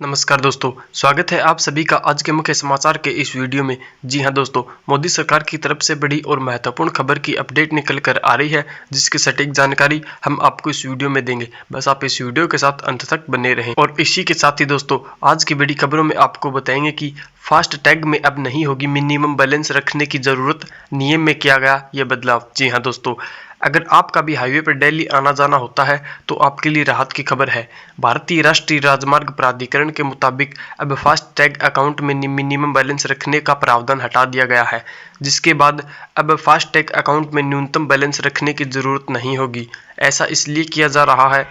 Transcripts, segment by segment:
नमस्कार दोस्तों, स्वागत है आप सभी का आज के मुख्य समाचार के इस वीडियो में। जी हां दोस्तों, मोदी सरकार की तरफ से बड़ी और महत्वपूर्ण खबर की अपडेट निकल कर आ रही है, जिसकी सटीक जानकारी हम आपको इस वीडियो में देंगे। बस आप इस वीडियो के साथ अंत तक बने रहें। और इसी के साथ ही दोस्तों, आज की बड़ी खबरों में आपको बताएंगे कि फास्ट टैग में अब नहीं होगी मिनिमम बैलेंस रखने की जरूरत, नियम में किया गया ये बदलाव। जी हाँ दोस्तों, अगर आपका भी हाईवे पर डेली आना जाना होता है तो आपके लिए राहत की खबर है। भारतीय राष्ट्रीय राजमार्ग प्राधिकरण के मुताबिक अब फास्ट टैग अकाउंट में मिनिमम बैलेंस रखने का प्रावधान हटा दिया गया है, जिसके बाद अब फास्ट टैग अकाउंट में न्यूनतम बैलेंस रखने की जरूरत नहीं होगी। ऐसा इसलिए किया जा रहा है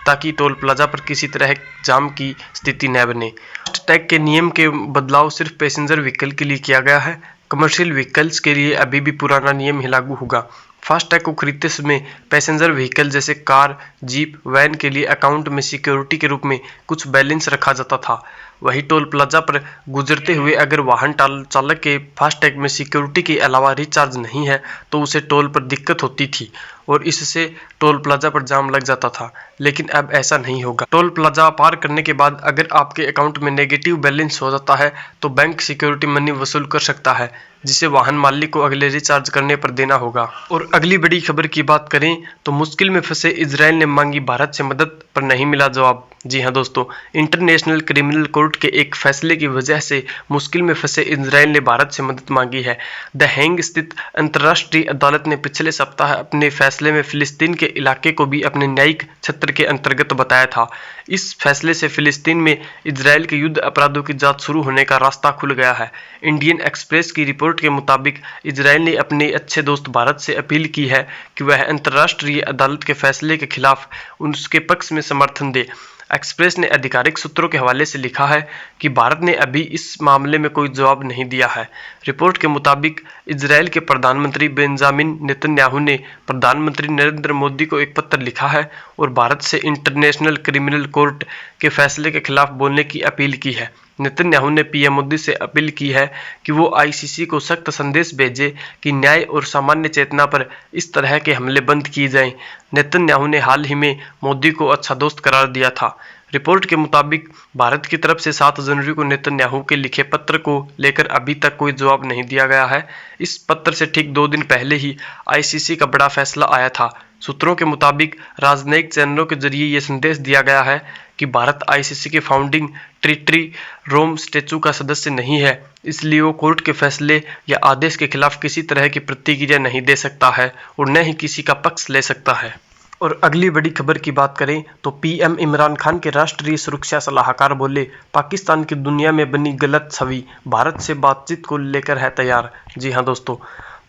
ताकि टोल प्लाजा पर किसी तरह जाम की स्थिति न बने। फास्ट टैग के नियम के बदलाव सिर्फ पैसेंजर व्हीकल के लिए किया गया है। कमर्शियल व्हीकल्स के लिए अभी भी पुराना नियम ही लागू होगा। फास्टैग को खरीदते समय पैसेंजर व्हीकल जैसे कार, जीप, वैन के लिए अकाउंट में सिक्योरिटी के रूप में कुछ बैलेंस रखा जाता था। वही टोल प्लाजा पर गुजरते हुए अगर वाहन चालक के फास्टैग में सिक्योरिटी के अलावा रिचार्ज नहीं है तो उसे टोल पर दिक्कत होती थी और इससे टोल प्लाजा पर जाम लग जाता था। लेकिन अब ऐसा नहीं होगा। टोल प्लाजा पार करने के बाद अगर आपके अकाउंट में नेगेटिव बैलेंस हो जाता है तो बैंक सिक्योरिटी मनी वसूल कर सकता है, जिसे वाहन मालिक को अगले रिचार्ज करने पर देना होगा। और अगली बड़ी खबर की बात करें तो मुश्किल में फंसे इजरायल ने मांगी भारत से मदद, पर नहीं मिला जवाब। जी हां दोस्तों, इंटरनेशनल क्रिमिनल कोर्ट के एक फैसले की वजह से मुश्किल में फंसे इजरायल ने भारत से मदद मांगी है। द हेग स्थित अंतर्राष्ट्रीय अदालत ने पिछले सप्ताह अपने फैसले में फिलिस्तीन के इलाके को भी अपने न्यायिक छत्र के अंतर्गत बताया था। इस फैसले से फिलिस्तीन में इजरायल के युद्ध अपराधों की जांच शुरू होने का रास्ता खुल गया है। इंडियन एक्सप्रेस की रिपोर्ट के मुताबिक इजरायल ने अपने अच्छे दोस्त भारत से अपील की है कि वह अंतर्राष्ट्रीय अदालत के फैसले के खिलाफ उसके पक्ष में समर्थन दे। एक्सप्रेस ने आधिकारिक सूत्रों के हवाले से लिखा है कि भारत ने अभी इस मामले में कोई जवाब नहीं दिया है। रिपोर्ट के मुताबिक इजरायल के प्रधानमंत्री बेंजामिन नेतन्याहू ने प्रधानमंत्री नरेंद्र मोदी को एक पत्र लिखा है और भारत से इंटरनेशनल क्रिमिनल कोर्ट के फैसले के खिलाफ बोलने की अपील की है। नेतन्याहू ने पीएम मोदी से अपील की है कि वो आईसीसी को सख्त संदेश भेजे कि न्याय और सामान्य चेतना पर इस तरह के हमले बंद किए जाएं। नेतन्याहू ने हाल ही में मोदी को अच्छा दोस्त करार दिया था। रिपोर्ट के मुताबिक भारत की तरफ से 7 जनवरी को नेतन्याहू के लिखे पत्र को लेकर अभी तक कोई जवाब नहीं दिया गया है। इस पत्र से ठीक 2 दिन पहले ही आईसीसी का बड़ा फैसला आया था। सूत्रों के मुताबिक राजनयिक चैनलों के जरिए यह संदेश दिया गया है कि भारत आईसीसी के फाउंडिंग ट्रिटी रोम स्टैचू का सदस्य नहीं है, इसलिए वो कोर्ट के फैसले या आदेश के खिलाफ किसी तरह की प्रतिक्रिया नहीं दे सकता है और न ही किसी का पक्ष ले सकता है। और अगली बड़ी खबर की बात करें तो पीएम इमरान खान के राष्ट्रीय सुरक्षा सलाहकार बोले, पाकिस्तान की दुनिया में बनी गलत छवि भारत से बातचीत को लेकर है तैयार। जी हां दोस्तों,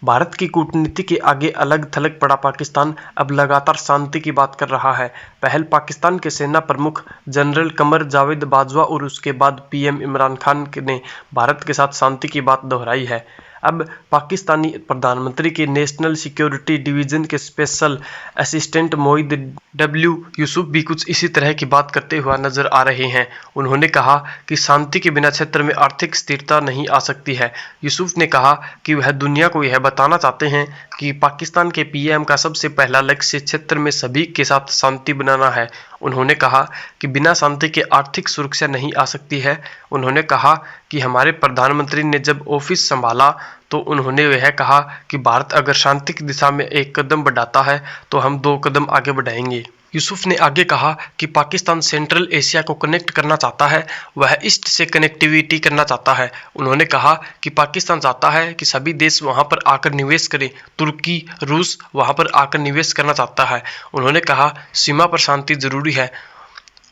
भारत की कूटनीति के आगे अलग थलग पड़ा पाकिस्तान अब लगातार शांति की बात कर रहा है। पहल पाकिस्तान के सेना प्रमुख जनरल कमर जावेद बाजवा और उसके बाद पीएम इमरान खान ने भारत के साथ शांति की बात दोहराई है। अब पाकिस्तानी प्रधानमंत्री के नेशनल सिक्योरिटी डिवीजन के special assistant Moeed W Yusuf भी कुछ इसी तरह की बात करते हुए नजर आ रहे हैं। उन्होंने कहा कि शांति के बिना क्षेत्र में आर्थिक स्थिरता नहीं आ सकती है। यूसुफ ने कहा कि वह दुनिया को यह बताना चाहते हैं कि पाकिस्तान के पीएम का सबसे पहला लक्ष्य क्षेत्र में सभी के साथ शांति बनाना है। उन्होंने कहा कि बिना शांति के आर्थिक सुरक्षा नहीं आ सकती है। उन्होंने कहा कि हमारे प्रधानमंत्री ने जब ऑफिस संभाला तो उन्होंने यह कहा कि भारत अगर शांति की दिशा में एक कदम बढ़ाता है तो हम 2 कदम आगे बढ़ाएंगे। यूसुफ ने आगे कहा कि पाकिस्तान सेंट्रल एशिया को कनेक्ट करना चाहता है, वह ईस्ट से कनेक्टिविटी करना चाहता है। उन्होंने कहा कि पाकिस्तान चाहता है कि सभी देश वहां पर आकर निवेश करें। तुर्की, रूस वहां पर आकर निवेश करना चाहता है। उन्होंने कहा सीमा पर शांति जरूरी है।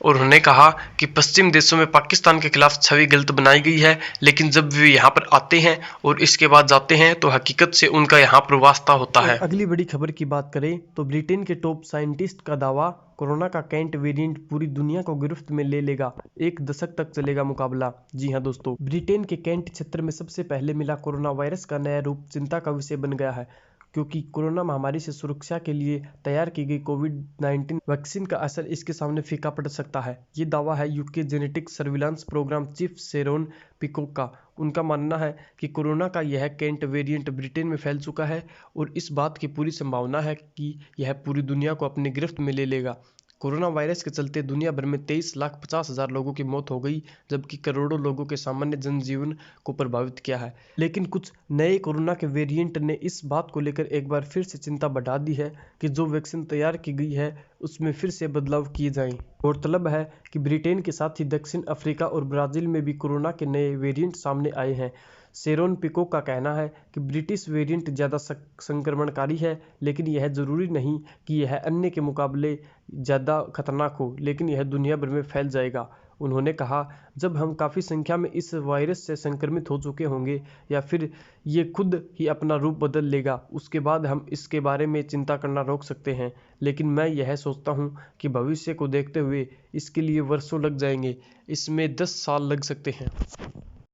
और उन्होंने कहा कि पश्चिम देशों में पाकिस्तान के खिलाफ छवि गलत बनाई गई है, लेकिन जब वे यहाँ पर आते हैं और इसके बाद जाते हैं तो हकीकत से उनका यहाँ पर वास्ता होता है। अगली बड़ी खबर की बात करें तो ब्रिटेन के टॉप साइंटिस्ट का दावा, कोरोना का कैंट वेरिएंट पूरी दुनिया को गिरफ्त में ले लेगा, 1 दशक तक चलेगा मुकाबला। जी हां दोस्तों, ब्रिटेन के कैंट क्षेत्र में सबसे पहले मिला कोरोना वायरस का नया रूप चिंता का विषय बन गया है, क्योंकि कोरोना महामारी से सुरक्षा के लिए तैयार की गई कोविड-19 वैक्सीन का असर इसके सामने फीका पड़ सकता है। ये दावा है UK genetic surveillance programme chief Sharon Peacock का। उनका मानना है कि कोरोना का यह कैंट वेरिएंट ब्रिटेन में फैल चुका है और इस बात की पूरी संभावना है कि यह पूरी दुनिया को अपनी गिरफ्त में ले लेगा। कोरोना वायरस के चलते दुनिया भर में 23,50,000 लोगों की मौत हो गई, जबकि करोड़ों लोगों के सामान्य जनजीवन को प्रभावित किया है। लेकिन कुछ नए कोरोना के वेरिएंट ने इस बात को लेकर एक बार फिर से चिंता बढ़ा दी है कि जो वैक्सीन तैयार की गई है उसमें फिर से बदलाव किए जाएं। गौरतलब है कि ब्रिटेन के साथ ही दक्षिण अफ्रीका और ब्राजील में भी कोरोना के नए वेरिएंट सामने आए हैं। शेरोन पिको का कहना है कि ब्रिटिश वेरिएंट ज़्यादा संक्रमणकारी है, लेकिन यह जरूरी नहीं कि यह अन्य के मुकाबले ज़्यादा खतरनाक हो, लेकिन यह दुनिया भर में फैल जाएगा। उन्होंने कहा, जब हम काफ़ी संख्या में इस वायरस से संक्रमित हो चुके होंगे या फिर ये खुद ही अपना रूप बदल लेगा, उसके बाद हम इसके बारे में चिंता करना रोक सकते हैं। लेकिन मैं यह सोचता हूँ कि भविष्य को देखते हुए इसके लिए वर्षों लग जाएंगे, इसमें 10 साल लग सकते हैं।